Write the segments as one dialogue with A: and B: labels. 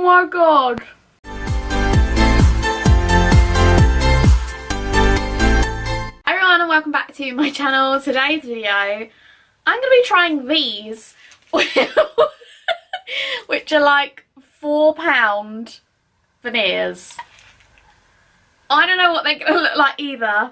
A: my god. Hi everyone and welcome back to my channel. Today's video, I'm going to be trying these, which are like £4 veneers. I don't know what they're going to look like either.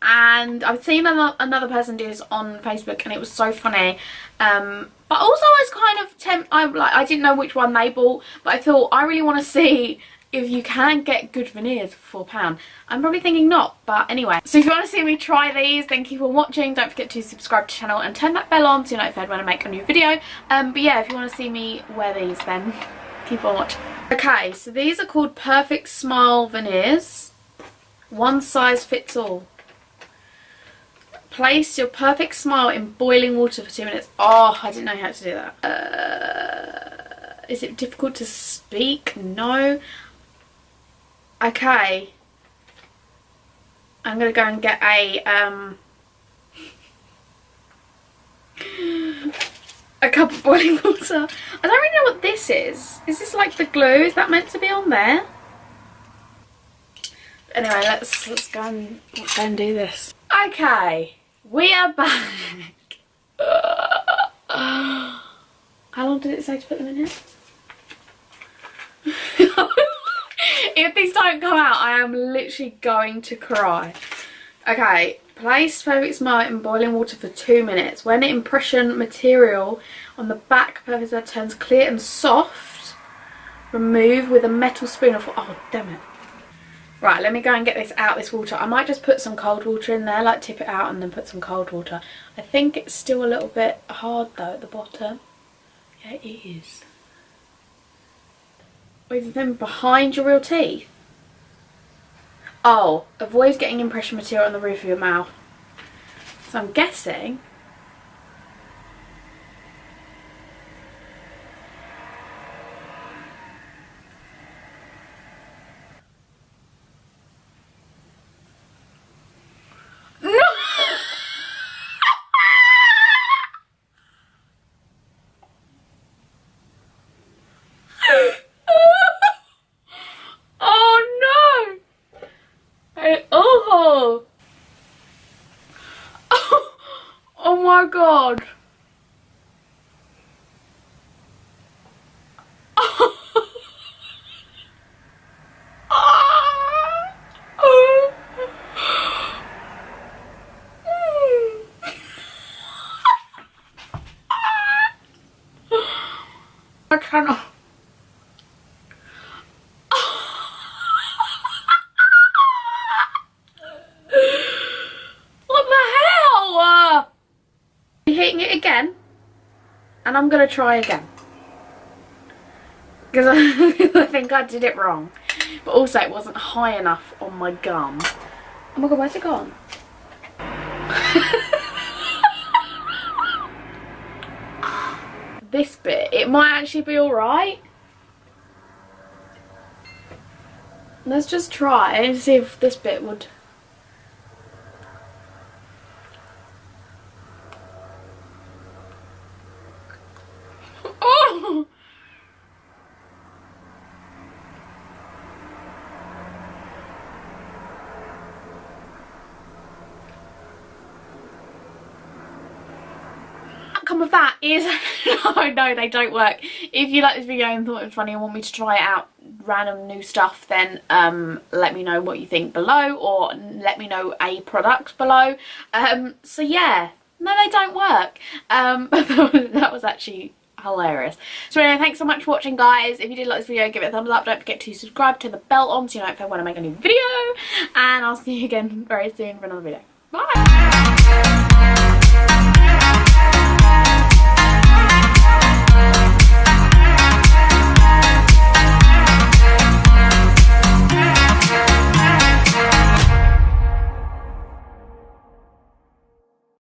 A: And I've seen another person do this on Facebook and it was so funny. But also I was kind of I didn't know which one they bought, but I thought I really want to see if you can get good veneers for £4. I'm probably thinking not, but anyway. So if you want to see me try these, then keep on watching. Don't forget to subscribe to the channel and turn that bell on so you're notified when I make a new video. But yeah, if you want to see me wear these, then keep on watching. Okay, so these are called Perfect Smile veneers. One size fits all. Place your perfect smile in boiling water for 2 minutes. Oh, I didn't know how to do that. Is it difficult to speak? No. Okay. I'm going to go and get a cup of boiling water. I don't really know what this is. Is this like the glue? Is that meant to be on there? Anyway, let's go and do this. Okay. We are back. How long did it say to put them in here? If these don't come out, I am literally going to cry. Okay, place Perfect Smile in boiling water for 2 minutes. When the impression material on the back Perfect Smile turns clear and soft, remove with a metal spoon. Oh, damn it. Right, let me go and get this out, this water. I might just put some cold water in there, like tip it out and then put some cold water. I think it's still a little bit hard though at the bottom. Yeah, it is. With them behind your real teeth. Oh, avoid getting impression material on the roof of your mouth. So I'm guessing... Oh my god. I cannot. Hitting it again, and I'm gonna try again because I think I did it wrong, but also it wasn't high enough on my gum. Oh my god, where's it gone? This bit, it might actually be alright. Let's just try and see if this bit would. Oh! Outcome of that is no, they don't work. If you like this video and thought it was funny and want me to try out random new stuff, then let me know what you think below, or let me know a product below. So yeah, no, they don't work. That was actually hilarious. So anyway, thanks so much for watching, guys. If you did like this video, give it a thumbs up. Don't forget to subscribe, turn the bell on so you know if I want to make a new video, and I'll see you again very soon for another video. Bye.